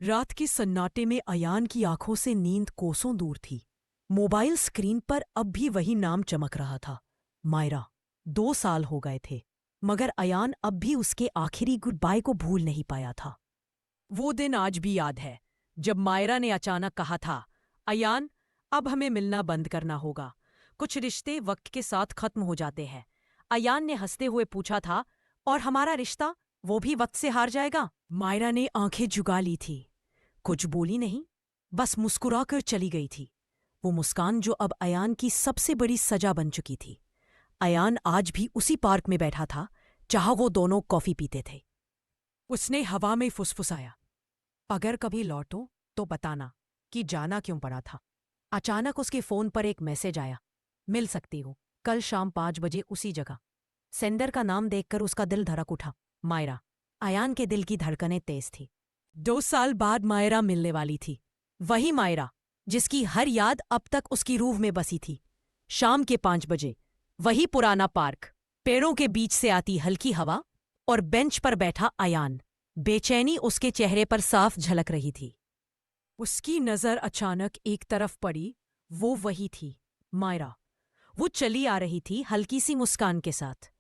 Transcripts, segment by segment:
रात के सन्नाटे में अयान की आंखों से नींद कोसों दूर थी। मोबाइल स्क्रीन पर अब भी वही नाम चमक रहा था, मायरा। 2 साल हो गए थे, मगर अयान अब भी उसके आखिरी गुड बाय को भूल नहीं पाया था। वो दिन आज भी याद है, जब मायरा ने अचानक कहा था, अयान, अब हमें मिलना बंद करना होगा। कुछ रिश्ते वक्त के साथ खत्म हो जाते हैं। अयान ने हंसते हुए पूछा था, और हमारा रिश्ता, वो भी वक्त से हार जाएगा? मायरा ने आंखें झुका ली थी। कुछ बोली नहीं, बस मुस्कुराकर चली गई थी। वो मुस्कान जो अब अयान की सबसे बड़ी सजा बन चुकी थी। अयान आज भी उसी पार्क में बैठा था, जहां वो दोनों कॉफी पीते थे। उसने हवा में फुसफुसाया, अगर कभी लौटो तो बताना कि जाना क्यों पड़ा था। अचानक उसके फोन पर एक मैसेज आया, मिल सकती हूँ कल शाम 5 बजे उसी जगह। सेंडर का नाम देखकर उसका दिल धड़क उठा, मायरा। अयान के दिल की धड़कनें तेज थी। 2 साल बाद मायरा मिलने वाली थी। वही मायरा जिसकी हर याद अब तक उसकी रूह में बसी थी। शाम के 5 बजे, वही पुराना पार्क, पेड़ों के बीच से आती हल्की हवा, और बेंच पर बैठा अयान। बेचैनी उसके चेहरे पर साफ झलक रही थी। उसकी नजर अचानक एक तरफ पड़ी। वो वही थी, मायरा। वो चली आ रही थी हल्की सी मुस्कान के साथ,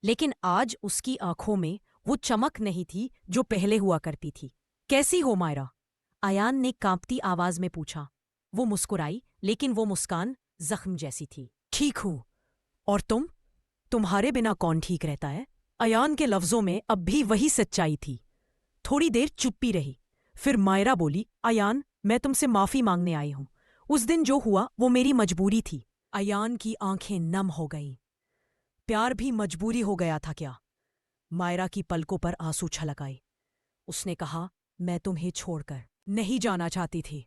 लेकिन आज उसकी आंखों में वो चमक नहीं थी जो पहले हुआ करती थी। कैसी हो मायरा? अयान ने कांपती आवाज में पूछा। वो मुस्कुराई, लेकिन वो मुस्कान जख्म जैसी थी। ठीक हूं। और तुम? तुम्हारे बिना कौन ठीक रहता है? अयान के लफ्जों में अब भी वही सच्चाई थी। थोड़ी देर चुप्पी रही, फिर मायरा बोली, अयान, मैं तुमसे माफी मांगने आई हूं। उस दिन जो हुआ वो मेरी मजबूरी थी। अयान की आंखें नम हो गईं। प्यार भी मजबूरी हो गया था क्या? मायरा की पलकों पर आंसू छलक आए। उसने कहा, मैं तुम्हें छोड़कर नहीं जाना चाहती थी,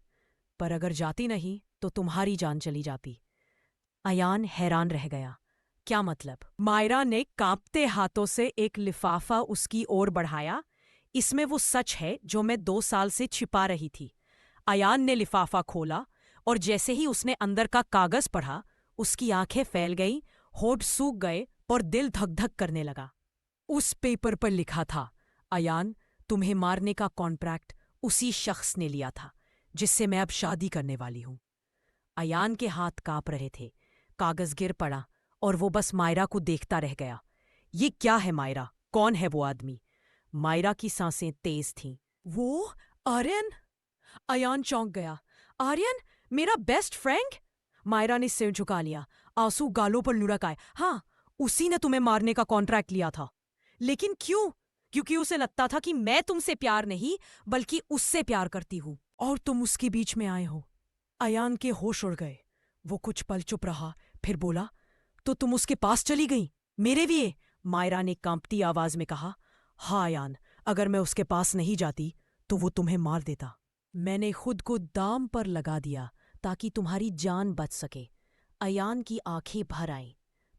पर अगर जाती नहीं तो तुम्हारी जान चली जाती। अयान हैरान रह गया। क्या मतलब? मायरा ने कांपते हाथों से एक लिफाफा उसकी ओर बढ़ाया। इसमें वो सच है जो मैं 2 साल से छिपा रही थी। अयान ने लिफाफा खोला, और जैसे ही उसने अंदर का कागज पढ़ा, उसकी आंखें फैल गईं, होठ सूख गए और दिल धक धक करने लगा। उस पेपर पर लिखा था, अयान, तुम्हें मारने का कॉन्ट्रैक्ट उसी शख्स ने लिया था जिससे मैं अब शादी करने वाली हूं। अयान के हाथ कांप रहे थे। कागज गिर पड़ा और वो बस मायरा को देखता रह गया। ये क्या है मायरा? कौन है वो आदमी? मायरा की सांसें तेज थीं। वो आर्यन! अयान चौंक गया। आर्यन, मेरा बेस्ट फ्रेंड? मायरा ने सिर झुका लिया। आंसू गालों पर लुढ़क आए। हाँ, उसी ने तुम्हें मारने का कॉन्ट्रैक्ट लिया था। लेकिन क्यों? क्योंकि उसे लगता था कि मैं तुमसे प्यार नहीं, बल्कि उससे प्यार करती हूं, और तुम उसके बीच में आए हो। अयान के होश उड़ गए। वो कुछ पल चुप रहा, फिर बोला, तो तुम उसके पास चली गई मेरे लिए? मायरा ने कांपती आवाज में कहा, हाँ अयान, अगर मैं उसके पास नहीं जाती तो वो तुम्हें मार देता। मैंने खुद को दाम पर लगा दिया ताकि तुम्हारी जान बच सके। अयान की आंखें भर आईं।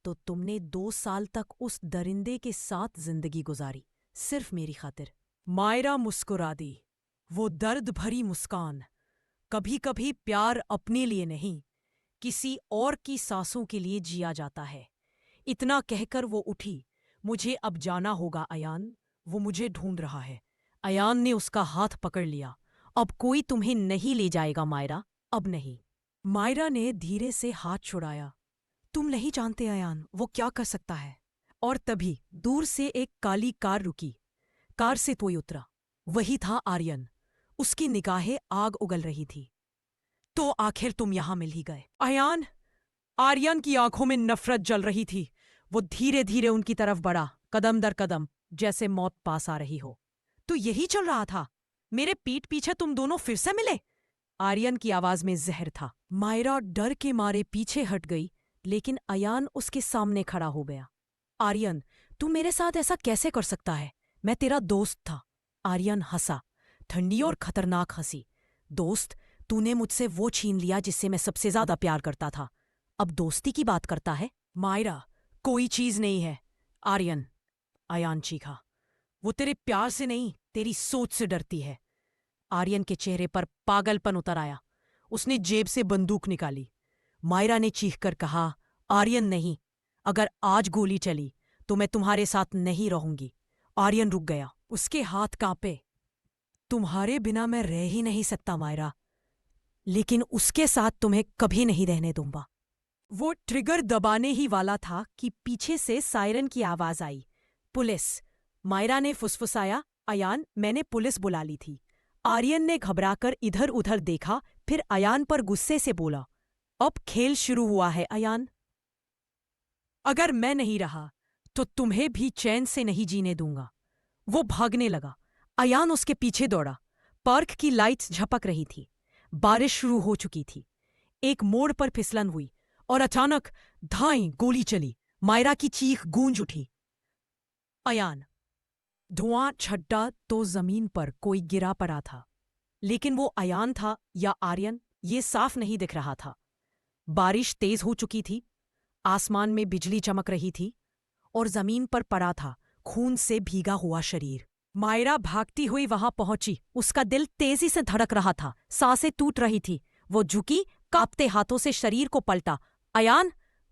तो तुमने 2 साल तक उस दरिंदे के साथ जिंदगी गुजारी, सिर्फ मेरी खातिर? मायरा मुस्कुरा दी। वो दर्द भरी मुस्कान। कभी कभी प्यार अपने लिए नहीं, किसी और की सांसों के लिए जिया जाता है। इतना कहकर वो उठी। मुझे अब जाना होगा अयान, वो मुझे ढूंढ रहा है। अयान ने उसका हाथ पकड़ लिया। अब कोई तुम्हें नहीं ले जाएगा मायरा, अब नहीं। मायरा ने धीरे से हाथ छुड़ाया। तुम नहीं जानते अयान, वो क्या कर सकता है। और तभी दूर से एक काली कार रुकी। कार से कोई उतरा। वही था आर्यन। उसकी निगाहें आग उगल रही थी। तो आखिर तुम यहां मिल ही गए अयान। आर्यन की आंखों में नफरत जल रही थी। वो धीरे धीरे उनकी तरफ बढ़ा, कदम दर कदम, जैसे मौत पास आ रही हो। तो यही चल रहा था? मेरे पीठ पीछे तुम दोनों फिर से मिले? आर्यन की आवाज में जहर था। मायरा डर के मारे पीछे हट गई, लेकिन अयान उसके सामने खड़ा हो गया। आर्यन, तू मेरे साथ ऐसा कैसे कर सकता है? मैं तेरा दोस्त था। आर्यन हंसा, ठंडी और खतरनाक हंसी। दोस्त? तूने मुझसे वो छीन लिया जिससे मैं सबसे ज्यादा प्यार करता था। अब दोस्ती की बात करता है? मायरा, कोई चीज नहीं है। आर्यन, अयान चीखा, वो तेरे प्यार से नहीं, तेरी सोच से डरती है। आर्यन के चेहरे पर पागलपन उतर आया। उसने जेब से बंदूक निकाली। मायरा ने चीखकर कहा, आर्यन नहीं, अगर आज गोली चली तो मैं तुम्हारे साथ नहीं रहूंगी। आर्यन रुक गया। उसके हाथ कांपे। तुम्हारे बिना मैं रह ही नहीं सकता मायरा, लेकिन उसके साथ तुम्हें कभी नहीं रहने दूंगा। वो ट्रिगर दबाने ही वाला था कि पीछे से सायरन की आवाज आई। पुलिस। मायरा ने फुसफुसाया, अयान, मैंने पुलिस बुला ली थी। आर्यन ने घबराकर इधर उधर देखा, फिर अयान पर गुस्से से बोला, अब खेल शुरू हुआ है अयान। अगर मैं नहीं रहा तो तुम्हें भी चैन से नहीं जीने दूंगा। वो भागने लगा। अयान उसके पीछे दौड़ा। पार्क की लाइट्स झपक रही थी। बारिश शुरू हो चुकी थी। एक मोड़ पर फिसलन हुई और अचानक धाई गोली चली। मायरा की चीख गूंज उठी। अयान। धुआं छड्डा तो जमीन पर कोई गिरा पड़ा था, लेकिन वो अयान था या आर्यन, ये साफ नहीं दिख रहा था। बारिश तेज हो चुकी थी। आसमान में बिजली चमक रही थी और जमीन पर पड़ा था खून से भीगा हुआ शरीर। मायरा भागती हुई वहां पहुंची। उसका दिल तेजी से धड़क रहा था, सांसें टूट रही थी। वो झुकी, कांपते हाथों से शरीर को पलटा। अयान!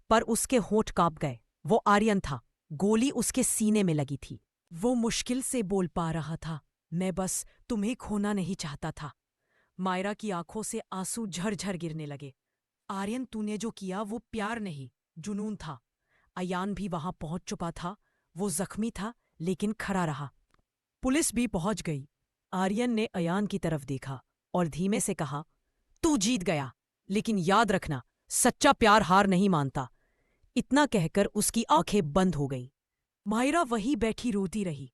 पर उसके होंठ कांप गए। वो आर्यन था। गोली उसके सीने में लगी थी। वो मुश्किल से बोल पा रहा था, मैं बस तुम्हें खोना नहीं चाहता था। मायरा की आंखों से आंसू झरझर गिरने लगे। आर्यन, तूने जो किया वो प्यार नहीं, जुनून था। अयान भी वहां पहुंच चुका था। वो जख्मी था लेकिन खड़ा रहा। पुलिस भी पहुंच गई। आर्यन ने अयान की तरफ देखा और धीमे से कहा, तू जीत गया, लेकिन याद रखना, सच्चा प्यार हार नहीं मानता। इतना कहकर उसकी आंखें बंद हो गई। मायरा वहीं बैठी रोती रही।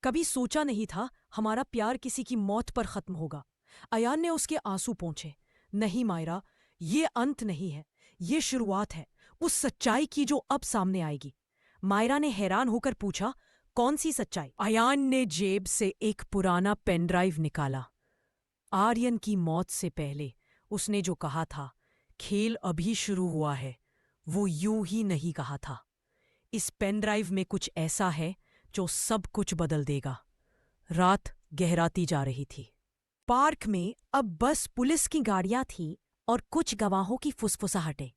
कभी सोचा नहीं था हमारा प्यार किसी की मौत पर खत्म होगा। अयान ने उसके आंसू पोंछे। नहीं मायरा, ये अंत नहीं है, ये शुरुआत है उस सच्चाई की जो अब सामने आएगी। मायरा ने हैरान होकर पूछा, कौन सी सच्चाई? अयान ने जेब से एक पुराना पेन ड्राइव निकाला। आर्यन की मौत से पहले उसने जो कहा था, खेल अभी शुरू हुआ है, वो यूं ही नहीं कहा था। इस पेन ड्राइव में कुछ ऐसा है जो सब कुछ बदल देगा। रात गहराती जा रही थी। पार्क में अब बस पुलिस की गाड़ियां थीं और कुछ गवाहों की फुसफुसाहटें।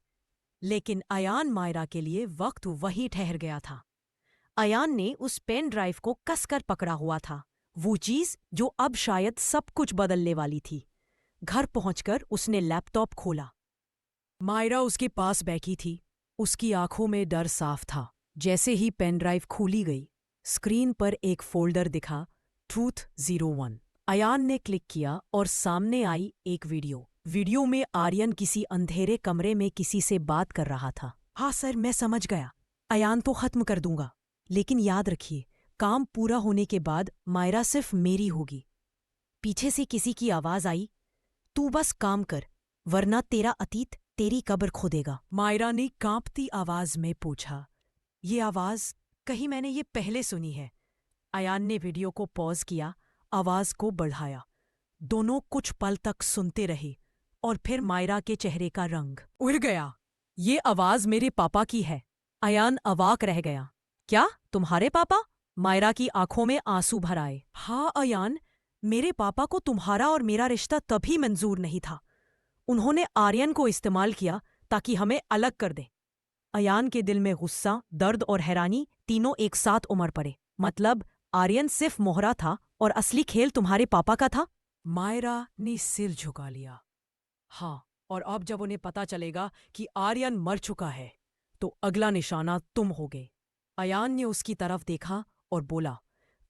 लेकिन अयान मायरा के लिए वक्त वहीं ठहर गया था। अयान ने उस पेन ड्राइव को कसकर पकड़ा हुआ था, वो चीज जो अब शायद सब कुछ बदलने वाली थी। घर पहुंचकर उसने लैपटॉप खोला। मायरा उसके पास बैठी थी। उसकी आंखों में डर साफ था। जैसे ही पेन ड्राइव खोली गई, स्क्रीन पर एक फोल्डर दिखा, ट्रूथ 01। अयान ने क्लिक किया और सामने आई एक वीडियो में आर्यन किसी अंधेरे कमरे में किसी से बात कर रहा था। हाँ सर, मैं समझ गया। अयान तो खत्म कर दूंगा, लेकिन याद रखिए, काम पूरा होने के बाद मायरा सिर्फ मेरी होगी। पीछे से किसी की आवाज आई, तू बस काम कर, वरना तेरा अतीत तेरी कब्र खोदेगा। मायरा ने कांपती आवाज में पूछा, ये आवाज कहीं मैंने ये पहले सुनी है। अयान ने वीडियो को पॉज किया, आवाज को बढ़ाया। दोनों कुछ पल तक सुनते रहे और फिर मायरा के चेहरे का रंग उड़ गया। ये आवाज मेरे पापा की है। अयान अवाक रह गया। क्या, तुम्हारे पापा? मायरा की आंखों में आंसू भर आए। हाँ अयान, मेरे पापा को तुम्हारा और मेरा रिश्ता तभी मंजूर नहीं था। उन्होंने आर्यन को इस्तेमाल किया ताकि हमें अलग कर दे। अयान के दिल में गुस्सा, दर्द और हैरानी तीनों एक साथ उमड़ पड़े। मतलब आर्यन सिर्फ मोहरा था और असली खेल तुम्हारे पापा का था? मायरा ने सिर झुका लिया। हाँ, और अब जब उन्हें पता चलेगा कि आर्यन मर चुका है, तो अगला निशाना तुम होगे। अयान ने उसकी तरफ देखा और बोला,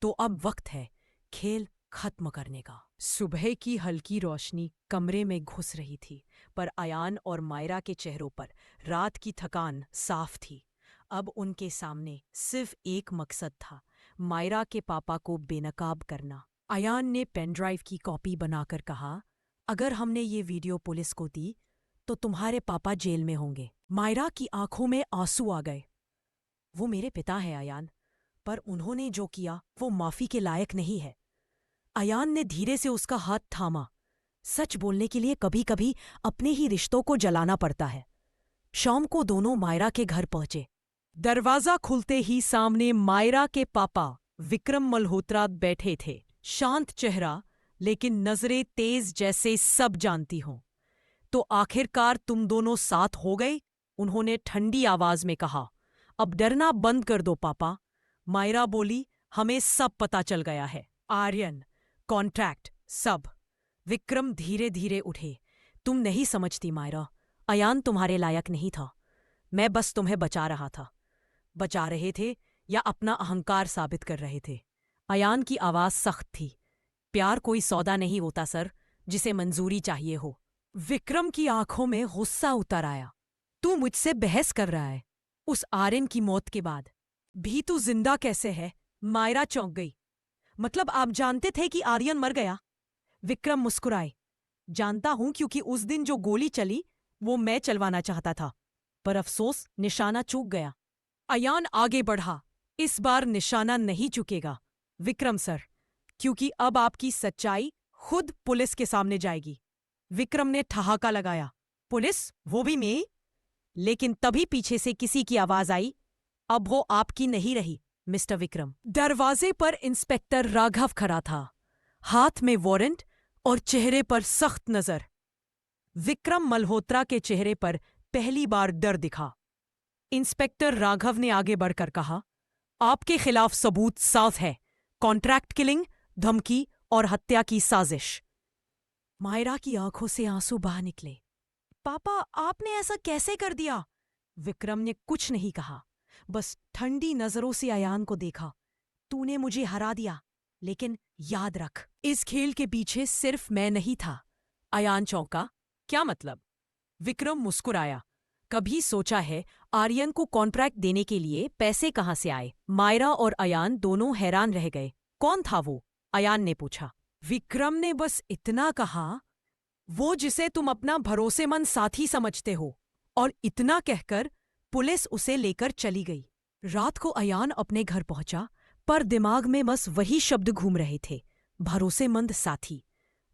तो अब वक्त है खेल खत्म करने का। सुबह की हल्की रोशनी कमरे में घुस रही थी, पर अयान और मायरा के चेहरों पर रात की थकान साफ थी। अब उनके सामने सिर्फ एक मकसद था, मायरा के पापा को बेनकाब करना। अयान ने पेनड्राइव की कॉपी बनाकर कहा, अगर हमने ये वीडियो पुलिस को दी तो तुम्हारे पापा जेल में होंगे। मायरा की आंखों में आंसू आ गए। वो मेरे पिता हैं अयान, पर उन्होंने जो किया वो माफी के लायक नहीं है। अयान ने धीरे से उसका हाथ थामा। सच बोलने के लिए कभी कभी अपने ही रिश्तों को जलाना पड़ता है। शाम को दोनों मायरा के घर पहुंचे। दरवाजा खुलते ही सामने मायरा के पापा विक्रम मल्होत्रा बैठे थे। शांत चेहरा, लेकिन नजरें तेज, जैसे सब जानती हों। तो आखिरकार तुम दोनों साथ हो गए? उन्होंने ठंडी आवाज में कहा। अब डरना बंद कर दो पापा। मायरा बोली, हमें सब पता चल गया है। आर्यन, कॉन्ट्रैक्ट, सब। विक्रम धीरे धीरे उठे। तुम नहीं समझती मायरा, अयान तुम्हारे लायक नहीं था। मैं बस तुम्हें बचा रहा था। बचा रहे थे या अपना अहंकार साबित कर रहे थे? अयान की आवाज सख्त थी। प्यार कोई सौदा नहीं होता सर, जिसे मंजूरी चाहिए हो। विक्रम की आंखों में गुस्सा उतर आया। तू मुझसे बहस कर रहा है? उस आर्यन की मौत के बाद भी तू जिंदा कैसे है? मायरा चौंक गई। मतलब आप जानते थे कि आर्यन मर गया? विक्रम मुस्कुराए। जानता हूं, क्योंकि उस दिन जो गोली चली वो मैं चलवाना चाहता था, पर अफसोस निशाना चूक गया। अयान आगे बढ़ा। इस बार निशाना नहीं चुकेगा विक्रम सर, क्योंकि अब आपकी सच्चाई खुद पुलिस के सामने जाएगी। विक्रम ने ठहाका लगाया। पुलिस? वो भी मैं? लेकिन तभी पीछे से किसी की आवाज आई। अब वो आपकी नहीं रही मिस्टर विक्रम। दरवाजे पर इंस्पेक्टर राघव खड़ा था, हाथ में वारंट और चेहरे पर सख्त नजर। विक्रम मल्होत्रा के चेहरे पर पहली बार डर दिखा। इंस्पेक्टर राघव ने आगे बढ़कर कहा, आपके खिलाफ सबूत साफ है। कॉन्ट्रैक्ट किलिंग, धमकी और हत्या की साजिश। मायरा की आंखों से आंसू बहा निकले। पापा, आपने ऐसा कैसे कर दिया? विक्रम ने कुछ नहीं कहा, बस ठंडी नजरों से अयान को देखा। तूने मुझे हरा दिया, लेकिन याद रख, इस खेल के पीछे सिर्फ मैं नहीं था। अयान चौंका। क्या मतलब? विक्रम मुस्कुराया। कभी सोचा है आर्यन को कॉन्ट्रैक्ट देने के लिए पैसे कहां से आए? मायरा और अयान दोनों हैरान रह गए। कौन था वो? अयान ने पूछा। विक्रम ने बस इतना कहा, वो जिसे तुम अपना भरोसेमंद साथी समझते हो। और इतना कहकर पुलिस उसे लेकर चली गई। रात को अयान अपने घर पहुंचा, पर दिमाग में बस वही शब्द घूम रहे थे, भरोसेमंद साथी।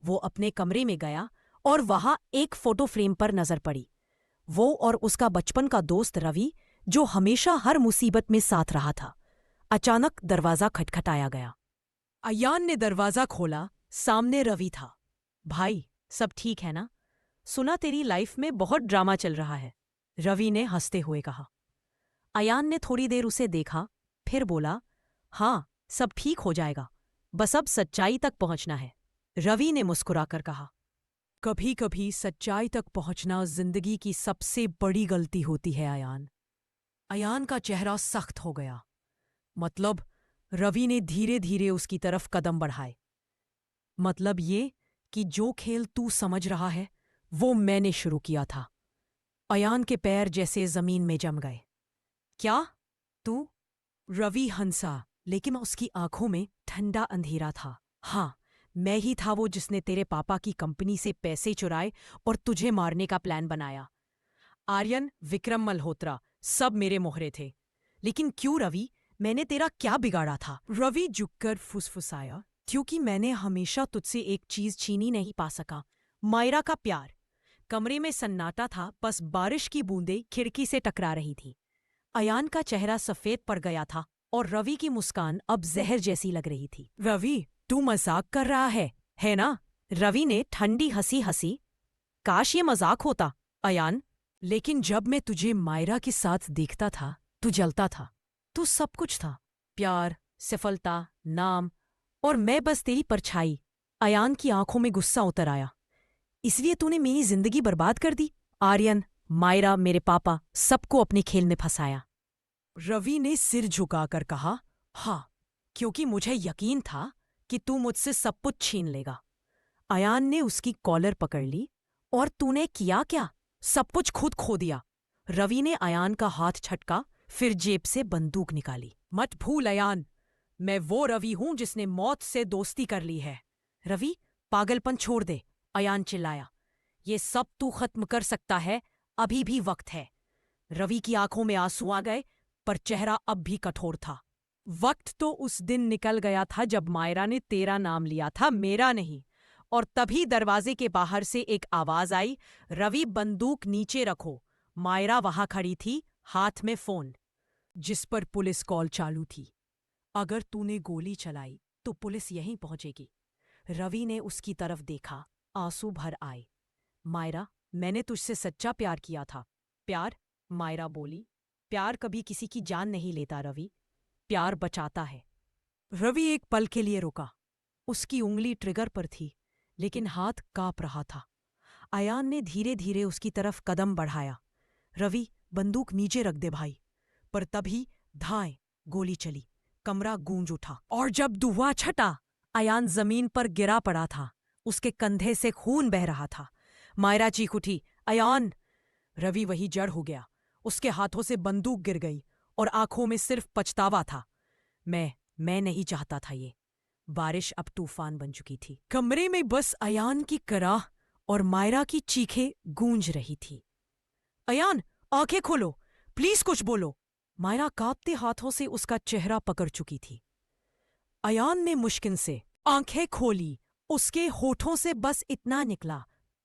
वो अपने कमरे में गया और वहां एक फोटो फ्रेम पर नजर पड़ी। वो और उसका बचपन का दोस्त रवि, जो हमेशा हर मुसीबत में साथ रहा था। अचानक दरवाजा खटखटाया गया। अयान ने दरवाजा खोला। सामने रवि था। भाई, सब ठीक है ना? सुना तेरी लाइफ में बहुत ड्रामा चल रहा है, रवि ने हंसते हुए कहा। अयान ने थोड़ी देर उसे देखा, फिर बोला, हाँ, सब ठीक हो जाएगा, बस अब सच्चाई तक पहुंचना है। रवि ने मुस्कुराकर कहा, कभी कभी सच्चाई तक पहुंचना जिंदगी की सबसे बड़ी गलती होती है अयान। अयान का चेहरा सख्त हो गया। मतलब? रवि ने धीरे धीरे उसकी तरफ कदम बढ़ाए। मतलब ये कि जो खेल तू समझ रहा है वो मैंने शुरू किया था। अयान के पैर जैसे जमीन में जम गए। क्या? तू? रवि हंसा, लेकिन उसकी आंखों में ठंडा अंधेरा था। हाँ, मैं ही था वो जिसने तेरे पापा की कंपनी से पैसे चुराए और तुझे मारने का प्लान बनाया। आर्यन, विक्रम मल्होत्रा, सब मेरे मोहरे थे। लेकिन क्यों रवि? मैंने तेरा क्या बिगाड़ा था? रवि झुककर फुसफुसाया, क्योंकि मैंने हमेशा तुझसे एक चीज छीनी नहीं पा सका, मायरा का प्यार। कमरे में सन्नाटा था, बस बारिश की बूंदें खिड़की से टकरा रही थी। अयान का चेहरा सफेद पड़ गया था और रवि की मुस्कान अब जहर जैसी लग रही थी। रवि, तू मजाक कर रहा है ना? रवि ने ठंडी हंसी हंसी। काश ये मजाक होता अयान, लेकिन जब मैं तुझे मायरा के साथ देखता था, तू जलता था। तू सब कुछ था, प्यार, सफलता, नाम, और मैं बस तेरी परछाई। अयान की आंखों में गुस्सा उतर आया। इसलिए तूने मेरी जिंदगी बर्बाद कर दी? आर्यन, मायरा, मेरे पापा, सबको अपने खेल में फंसाया। रवि ने सिर झुकाकर कहा, हाँ, क्योंकि मुझे यकीन था कि तू मुझसे सब कुछ छीन लेगा। अयान ने उसकी कॉलर पकड़ ली। और तूने किया क्या? सब कुछ खुद खो दिया। रवि ने अयान का हाथ झटका, फिर जेब से बंदूक निकाली। मत भूल अयान, मैं वो रवि हूं जिसने मौत से दोस्ती कर ली है। रवि, पागलपन छोड़ दे, अयान चिल्लाया। ये सब तू खत्म कर सकता है, अभी भी वक्त है। रवि की आंखों में आंसू आ गए, पर चेहरा अब भी कठोर था। वक्त तो उस दिन निकल गया था जब मायरा ने तेरा नाम लिया था, मेरा नहीं। और तभी दरवाजे के बाहर से एक आवाज आई, रवि, बंदूक नीचे रखो। मायरा वहां खड़ी थी, हाथ में फोन, जिस पर पुलिस कॉल चालू थी। अगर तूने गोली चलाई तो पुलिस यहीं पहुंचेगी। रवि ने उसकी तरफ देखा, आंसू भर आए। मायरा, मैंने तुझसे सच्चा प्यार किया था। प्यार? मायरा बोली, प्यार कभी किसी की जान नहीं लेता रवि, प्यार बचाता है। रवि एक पल के लिए रुका। उसकी उंगली ट्रिगर पर थी, लेकिन हाथ कांप रहा था। अयान ने धीरे धीरे उसकी तरफ कदम बढ़ाया। रवि, बंदूक नीचे रख दे भाई। पर तभी धाए गोली चली। कमरा गूंज उठा और जब धुआं छटा, अयान जमीन पर गिरा पड़ा था। उसके कंधे से खून बह रहा था। मायरा चीख उठी, अयान! रवि वही जड़ हो गया। उसके हाथों से बंदूक गिर गई और आंखों में सिर्फ पछतावा था। मैं नहीं चाहता था ये। बारिश अब तूफान बन चुकी थी। कमरे में बस अयान की कराह और मायरा की चीखें गूंज रही थी। अयान, आंखें खोलो, प्लीज कुछ बोलो। मायरा कांपते हाथों से उसका चेहरा पकड़ चुकी थी। अयान ने मुश्किल से आंखें खोली। उसके होठों से बस इतना निकला,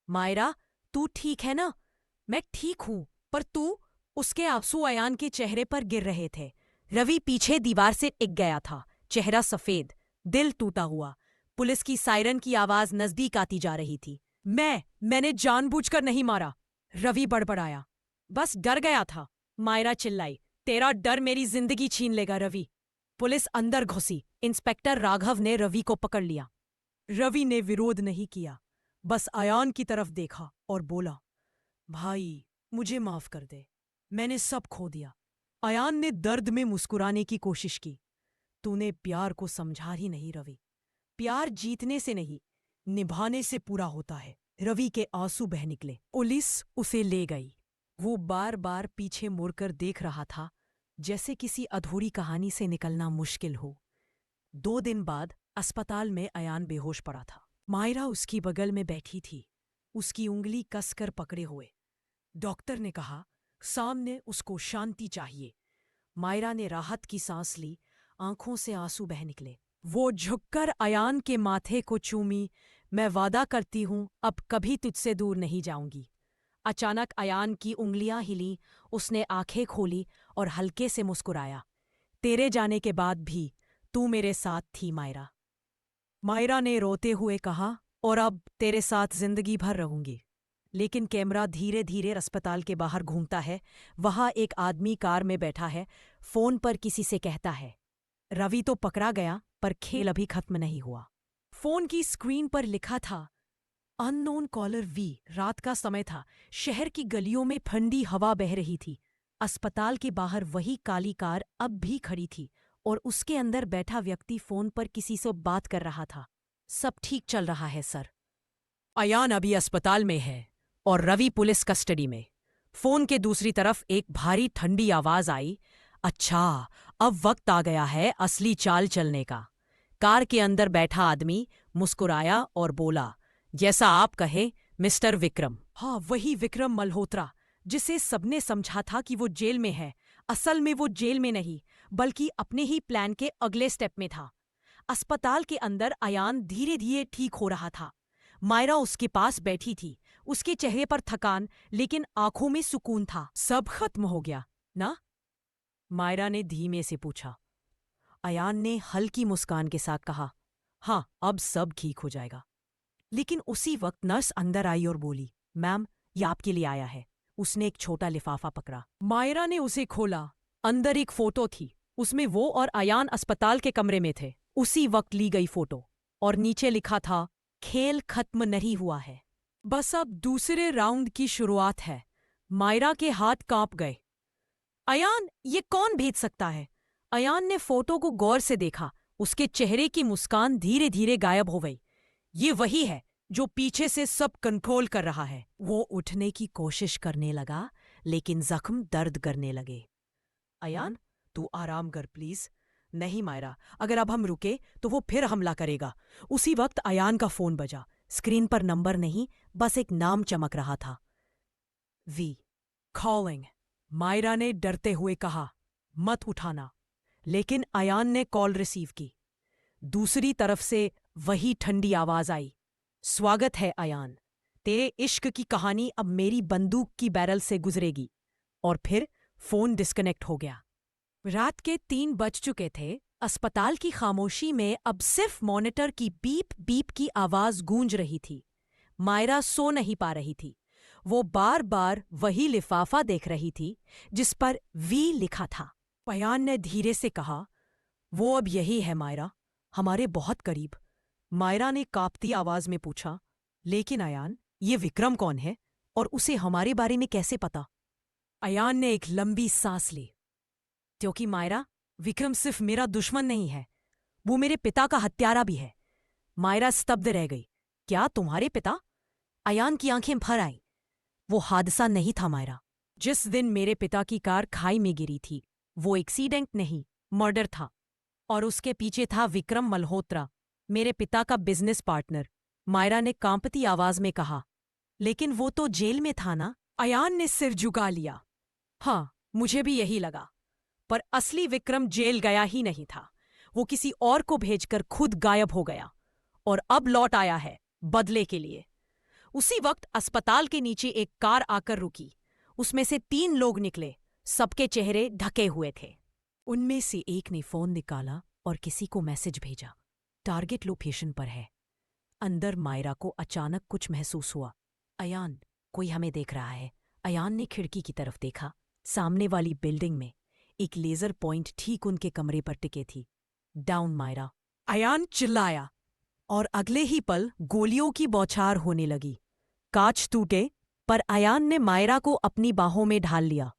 मायरा, तू ठीक है ना? मैं ठीक हूं, पर तू? उसके आंसू अयान के चेहरे पर गिर रहे थे। रवि पीछे दीवार से टिक गया था, चेहरा सफेद, दिल टूटा हुआ। पुलिस की सायरन की आवाज नजदीक आती जा रही थी। मैंने जानबूझकर नहीं मारा, रवि बड़बड़ाया। बस डर गया था। मायरा चिल्लाई, तेरा डर मेरी जिंदगी छीन लेगा रवि। पुलिस अंदर घुसी। इंस्पेक्टर राघव ने रवि को पकड़ लिया। रवि ने विरोध नहीं किया, बस अयान की तरफ देखा और बोला, भाई, मुझे माफ कर दे, मैंने सब खो दिया। अयान ने दर्द में मुस्कुराने की कोशिश की। तूने प्यार को समझा ही नहीं रवि। प्यार जीतने से नहीं, निभाने से पूरा होता है। रवि के आंसू बह निकले। पुलिस उसे ले गई। वो बार बार पीछे मुड़कर देख रहा था, जैसे किसी अधूरी कहानी से निकलना मुश्किल हो। 2 दिन बाद अस्पताल में अयान बेहोश पड़ा था। मायरा उसकी बगल में बैठी थी, उसकी उंगली कसकर पकड़े हुए। डॉक्टर ने कहा, सामने उसको शांति चाहिए। मायरा ने राहत की सांस ली, आंखों से आंसू बह निकले। वो झुककर अयान के माथे को चूमी, मैं वादा करती हूं अब कभी तुझसे दूर नहीं जाऊंगी। अचानक अयान की उंगलियां हिली, उसने आंखें खोली और हल्के से मुस्कुराया। तेरे जाने के बाद भी तू मेरे साथ थी मायरा। मायरा ने रोते हुए कहा, और अब तेरे साथ जिंदगी भर रहूंगी। लेकिन कैमरा धीरे धीरे अस्पताल के बाहर घूमता है। वहां एक आदमी कार में बैठा है, फोन पर किसी से कहता है। रवि तो पकड़ा गया, पर खेल अभी खत्म नहीं हुआ। फोन की स्क्रीन पर लिखा था, अननोन कॉलर वी। रात का समय था, शहर की गलियों में ठंडी हवा बह रही थी। अस्पताल के बाहर वही काली कार अब भी खड़ी थी और उसके अंदर बैठा व्यक्ति फोन पर किसी से बात कर रहा था। सब ठीक चल रहा है सर। अयान अभी अस्पताल में है और रवि पुलिस कस्टडी में। फोन के दूसरी तरफ एक भारी ठंडी आवाज आई, अच्छा, अब वक्त आ गया है असली चाल चलने का। कार के अंदर बैठा आदमी मुस्कुराया और बोला, जैसा आप कहे मिस्टर विक्रम। हाँ, वही विक्रम मल्होत्रा जिसे सबने समझा था कि वो जेल में है। असल में वो जेल में नहीं, बल्कि अपने ही प्लान के अगले स्टेप में था। अस्पताल के अंदर अयान धीरे धीरे ठीक हो रहा था। मायरा उसके पास बैठी थी, उसके चेहरे पर थकान, लेकिन आंखों में सुकून था। सब खत्म हो गया ना? मायरा ने धीमे से पूछा। अयान ने हल्की मुस्कान के साथ कहा, हाँ, अब सब ठीक हो जाएगा। लेकिन उसी वक्त नर्स अंदर आई और बोली, मैम, ये आपके लिए आया है। उसने एक छोटा लिफाफा पकड़ा। मायरा ने उसे खोला। अंदर एक फोटो थी, उसमें वो और अयान अस्पताल के कमरे में थे। उसी वक्त ली गई फोटो, और नीचे लिखा था, खेल खत्म नहीं हुआ है, बस अब दूसरे राउंड की शुरुआत है। मायरा के हाथ कांप गए। अयान, ये कौन भेज सकता है? अयान ने फोटो को गौर से देखा। उसके चेहरे की मुस्कान धीरे धीरे गायब हो गई। ये वही है जो पीछे से सब कंट्रोल कर रहा है। वो उठने की कोशिश करने लगा, लेकिन जख्म दर्द करने लगे। अयान, तू आराम कर प्लीज। नहीं मायरा, अगर अब हम रुके तो वो फिर हमला करेगा। उसी वक्त अयान का फोन बजा। स्क्रीन पर नंबर नहीं, बस एक नाम चमक रहा था, वी कॉलिंग। मायरा ने डरते हुए कहा, मत उठाना। लेकिन अयान ने कॉल रिसीव की। दूसरी तरफ से वही ठंडी आवाज आई, स्वागत है अयान, तेरे इश्क की कहानी अब मेरी बंदूक की बैरल से गुजरेगी। और फिर फोन डिस्कनेक्ट हो गया। रात के 3 बज चुके थे। अस्पताल की खामोशी में अब सिर्फ मॉनिटर की बीप बीप की आवाज गूंज रही थी। मायरा सो नहीं पा रही थी। वो बार बार वही लिफाफा देख रही थी जिस पर वी लिखा था। अयान ने धीरे से कहा, वो अब यही है मायरा, हमारे बहुत करीब। मायरा ने कांपती आवाज में पूछा, लेकिन अयान, ये विक्रम कौन है और उसे हमारे बारे में कैसे पता? अयान ने एक लंबी सांस ली। क्योंकि मायरा, विक्रम सिर्फ मेरा दुश्मन नहीं है, वो मेरे पिता का हत्यारा भी है। मायरा स्तब्ध रह गई। क्या तुम्हारे पिता? अयान की आंखें भर आईं। वो हादसा नहीं था मायरा। जिस दिन मेरे पिता की कार खाई में गिरी थी, वो एक्सीडेंट नहीं, मर्डर था। और उसके पीछे था विक्रम मल्होत्रा, मेरे पिता का बिजनेस पार्टनर। मायरा ने कांपती आवाज में कहा। लेकिन वो तो जेल में था ना? अयान ने सिर झुका लिया। हाँ, मुझे भी यही लगा। पर असली विक्रम जेल गया ही नहीं था। वो किसी और को भेजकर खुद गायब हो गया और अब लौट आया है, बदले के लिए। उसी वक्त अस्पताल के नीचे एक कार आकर रुकी। उसमें से 3 लोग निकले, सबके चेहरे ढके हुए थे। उनमें से एक ने फोन निकाला और किसी को मैसेज भेजा, टारगेट लोकेशन पर है। अंदर मायरा को अचानक कुछ महसूस हुआ। अयान, कोई हमें देख रहा है। अयान ने खिड़की की तरफ देखा। सामने वाली बिल्डिंग में एक लेजर पॉइंट ठीक उनके कमरे पर टिके थी। डाउन मायरा, अयान चिल्लाया और अगले ही पल गोलियों की बौछार होने लगी। कांच टूटे, पर अयान ने मायरा को अपनी बाहों में ढाल लिया।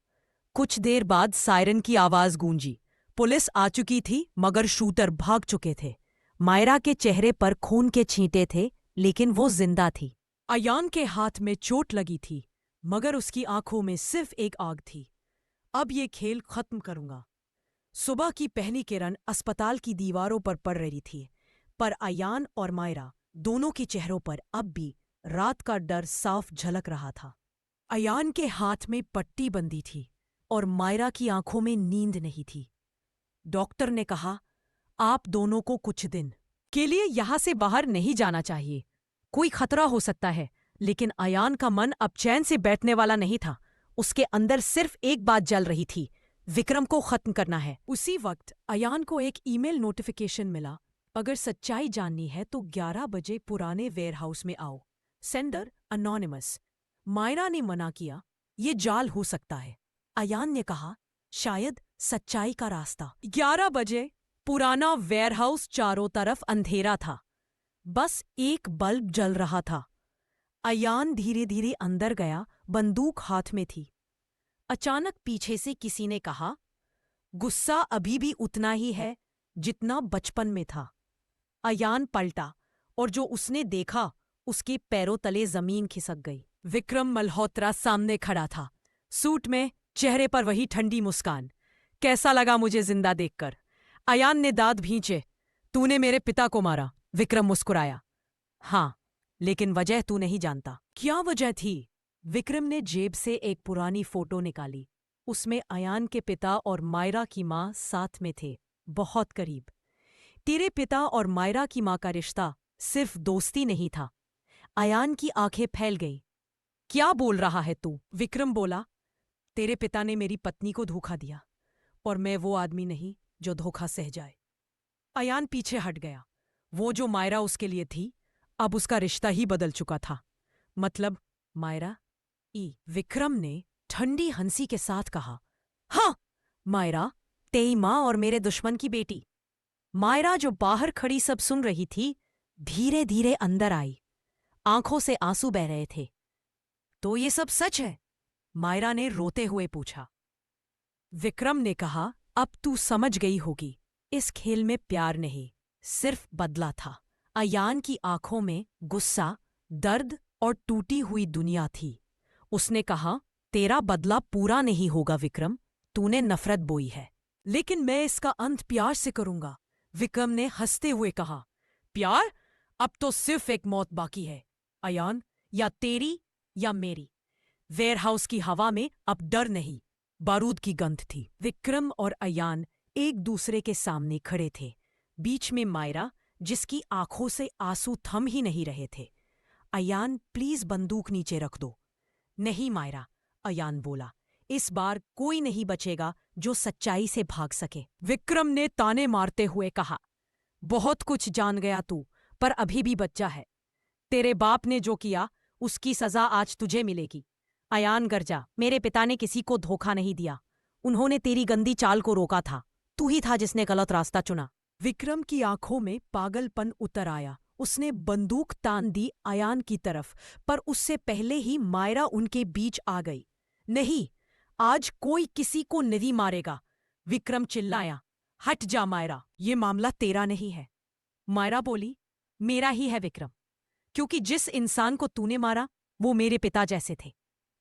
कुछ देर बाद सायरन की आवाज गूंजी। पुलिस आ चुकी थी, मगर शूटर भाग चुके थे। मायरा के चेहरे पर खून के छींटे थे, लेकिन वो जिंदा थी। अयान के हाथ में चोट लगी थी, मगर उसकी आंखों में सिर्फ एक आग थी। अब ये खेल खत्म करूंगा। सुबह की पहली किरण अस्पताल की दीवारों पर पड़ रही थी, पर अयान और मायरा दोनों के चेहरों पर अब भी रात का डर साफ झलक रहा था। अयान के हाथ में पट्टी बंधी थी और मायरा की आंखों में नींद नहीं थी। डॉक्टर ने कहा, आप दोनों को कुछ दिन के लिए यहां से बाहर नहीं जाना चाहिए। कोई खतरा हो सकता है। लेकिन अयान का मन अब चैन से बैठने वाला नहीं था। उसके अंदर सिर्फ एक बात जल रही थी, विक्रम को खत्म करना है। उसी वक्त अयान को एक ईमेल नोटिफिकेशन मिला, अगर सच्चाई जाननी है तो 11 बजे पुराने वेयरहाउस में आओ। Sender anonymous. मायरा ने मना किया, ये जाल हो सकता है। अयान ने कहा, शायद सच्चाई का रास्ता। 11 बजे पुराना वेयरहाउस, चारों तरफ अंधेरा था, बस एक बल्ब जल रहा था। अयान धीरे धीरे अंदर गया, बंदूक हाथ में थी। अचानक पीछे से किसी ने कहा, गुस्सा अभी भी उतना ही है जितना बचपन में था। अयान पलटा और जो उसने देखा, उसके पैरों तले जमीन खिसक गई। विक्रम मल्होत्रा सामने खड़ा था, सूट में, चेहरे पर वही ठंडी मुस्कान। कैसा लगा मुझे जिंदा देखकर? अयान ने दांत भींचे। तूने मेरे पिता को मारा। विक्रम मुस्कुराया। हाँ, लेकिन वजह तू नहीं जानता। क्या वजह थी? विक्रम ने जेब से एक पुरानी फोटो निकाली। उसमें अयान के पिता और मायरा की मां साथ में थे, बहुत करीब। तेरे पिता और मायरा की मां का रिश्ता सिर्फ दोस्ती नहीं था। अयान की आंखें फैल गई। क्या बोल रहा है तू? विक्रम बोला, तेरे पिता ने मेरी पत्नी को धोखा दिया और मैं वो आदमी नहीं जो धोखा सह जाए। अयान पीछे हट गया। वो जो मायरा उसके लिए थी, अब उसका रिश्ता ही बदल चुका था। मतलब मायरा विक्रम ने ठंडी हंसी के साथ कहा, हाँ, मायरा, तेरी मां और मेरे दुश्मन की बेटी। मायरा, जो बाहर खड़ी सब सुन रही थी, धीरे धीरे अंदर आई। आंखों से आंसू बह रहे थे। तो ये सब सच है? मायरा ने रोते हुए पूछा। विक्रम ने कहा, अब तू समझ गई होगी, इस खेल में प्यार नहीं, सिर्फ बदला था। अयान की आंखों में गुस्सा, दर्द और टूटी हुई दुनिया थी। उसने कहा, तेरा बदला पूरा नहीं होगा विक्रम, तूने नफरत बोई है। लेकिन मैं इसका अंत प्यार से करूंगा, विक्रम ने हंसते हुए कहा। प्यार? अब तो सिर्फ एक मौत बाकी है अयान, या तेरी या मेरी। वेयरहाउस की हवा में अब डर नहीं, बारूद की गंध थी। विक्रम और अयान एक दूसरे के सामने खड़े थे, बीच में मायरा, जिसकी आंखों से आंसू थम ही नहीं रहे थे। अयान, प्लीज बंदूक नीचे रख दो। नहीं मायरा, अयान बोला, इस बार कोई नहीं बचेगा जो सच्चाई से भाग सके। विक्रम ने ताने मारते हुए कहा, बहुत कुछ जान गया तू, पर अभी भी बच्चा है। तेरे बाप ने जो किया, उसकी सजा आज तुझे मिलेगी। अयान गरजा, मेरे पिता ने किसी को धोखा नहीं दिया। उन्होंने तेरी गंदी चाल को रोका था। तू ही था जिसने गलत रास्ता चुना। विक्रम की आंखों में पागलपन उतर आया उसने बंदूक तान दी अयान की तरफ, पर उससे पहले ही मायरा उनके बीच आ गई। नहीं, आज कोई किसी को नहीं मारेगा, विक्रम चिल्लाया। हट जा मायरा, ये मामला तेरा नहीं है। मायरा बोली, मेरा ही है विक्रम, क्योंकि जिस इंसान को तूने मारा वो मेरे पिता जैसे थे,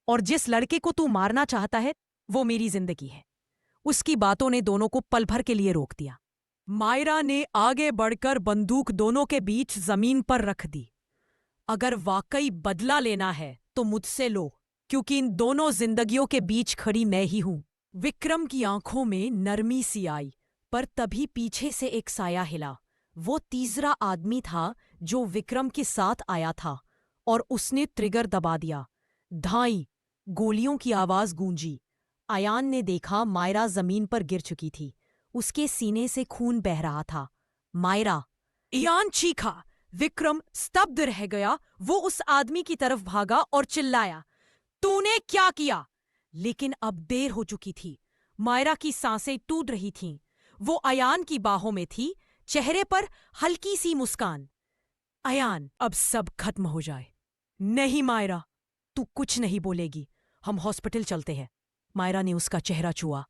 और जिस लड़के को तू मारना चाहता है वो मेरी जिंदगी है। उसकी बातों ने दोनों को पल भर के लिए रोक दिया। मायरा ने आगे बढ़कर बंदूक दोनों के बीच जमीन पर रख दी। अगर वाकई बदला लेना है तो मुझसे लो, क्योंकि इन दोनों जिंदगियों के बीच खड़ी मैं ही हूं। विक्रम की आंखों में नरमी सी आई, पर तभी पीछे से एक साया हिला। वो तीसरा आदमी था जो विक्रम के साथ आया था, और उसने ट्रिगर दबा दिया। धाई, गोलियों की आवाज गूंजी। अयान ने देखा मायरा जमीन पर गिर चुकी थी। उसके सीने से खून बह रहा था। मायरा! अयान चीखा। विक्रम स्तब्ध रह गया। वो उस आदमी की तरफ भागा और चिल्लाया, तूने क्या किया? लेकिन अब देर हो चुकी थी। मायरा की सांसें टूट रही थीं। वो अयान की बाहों में थी, चेहरे पर हल्की सी मुस्कान। अयान, अब सब खत्म हो जाए। नहीं मायरा, तू कुछ नहीं बोलेगी। हम हॉस्पिटल चलते हैं। मायरा ने उसका चेहरा छुआ।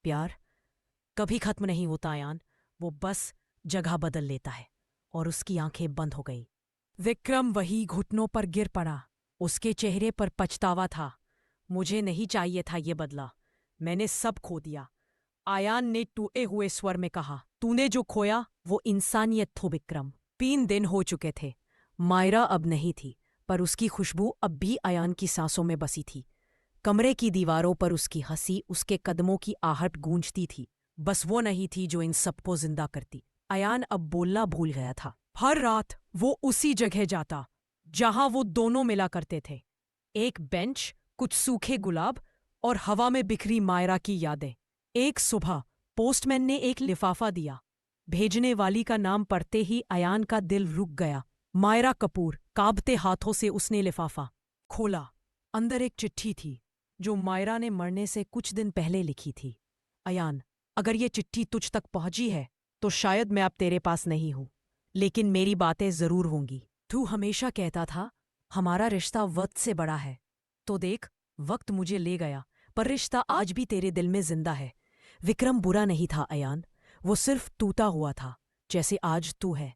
प्यार कभी खत्म नहीं होता अयान, वो बस जगह बदल लेता है। और उसकी आंखें बंद हो गई। विक्रम वही घुटनों पर गिर पड़ा। उसके चेहरे पर पछतावा था। मुझे नहीं चाहिए था ये बदला। मैंने सब खो दिया। अयान ने टूटे हुए स्वर में कहा, तूने जो खोया वो इंसानियत थो विक्रम। 3 दिन हो चुके थे। मायरा अब नहीं थी, पर उसकी खुशबू अब भी अयान की सांसों में बसी थी। कमरे की दीवारों पर उसकी हंसी, उसके कदमों की आहट गूंजती थी। बस वो नहीं थी जो इन सबको जिंदा करती। अयान अब बोलना भूल गया था। हर रात वो उसी जगह जाता जहां वो दोनों मिला करते थे। एक बेंच, कुछ सूखे गुलाब और हवा में बिखरी मायरा की यादें। एक सुबह पोस्टमैन ने एक लिफाफा दिया। भेजने वाली का नाम पढ़ते ही अयान का दिल रुक गया। मायरा कपूर। कांपते हाथों से उसने लिफाफा खोला। अंदर एक चिट्ठी थी जो मायरा ने मरने से कुछ दिन पहले लिखी थी। अयान, अगर ये चिट्ठी तुझ तक पहुंची है तो शायद मैं अब तेरे पास नहीं हूं, लेकिन मेरी बातें जरूर होंगी। तू हमेशा कहता था हमारा रिश्ता वक्त से बड़ा है। तो देख, वक्त मुझे ले गया, पर रिश्ता आज भी तेरे दिल में जिंदा है। विक्रम बुरा नहीं था अयान, वो सिर्फ टूटा हुआ था, जैसे आज तू है।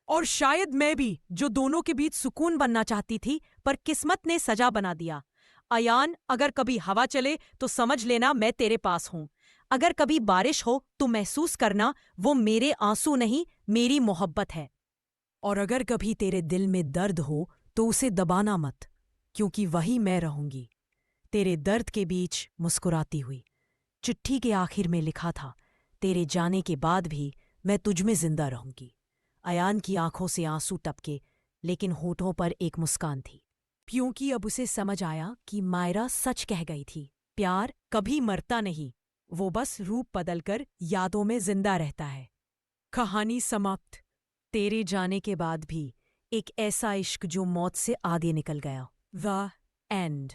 और शायद मैं भी, जो दोनों के बीच सुकून बनना चाहती थी, पर किस्मत ने सजा बना दिया। अयान, अगर कभी हवा चले तो समझ लेना मैं तेरे पास हूं। अगर कभी बारिश हो तो महसूस करना वो मेरे आंसू नहीं, मेरी मोहब्बत है। और अगर कभी तेरे दिल में दर्द हो तो उसे दबाना मत, क्योंकि वही मैं रहूंगी, तेरे दर्द के बीच मुस्कुराती हुई। चिट्ठी के आखिर में लिखा था, तेरे जाने के बाद भी मैं तुझमें जिंदा रहूंगी। अयान की आंखों से आंसू टपके, लेकिन होठों पर एक मुस्कान थी, क्योंकि अब उसे समझ आया कि मायरा सच कह गई थी। प्यार कभी मरता नहीं, वो बस रूप बदलकर यादों में जिंदा रहता है। कहानी समाप्त। तेरे जाने के बाद भी एक ऐसा इश्क जो मौत से आगे निकल गया। The end.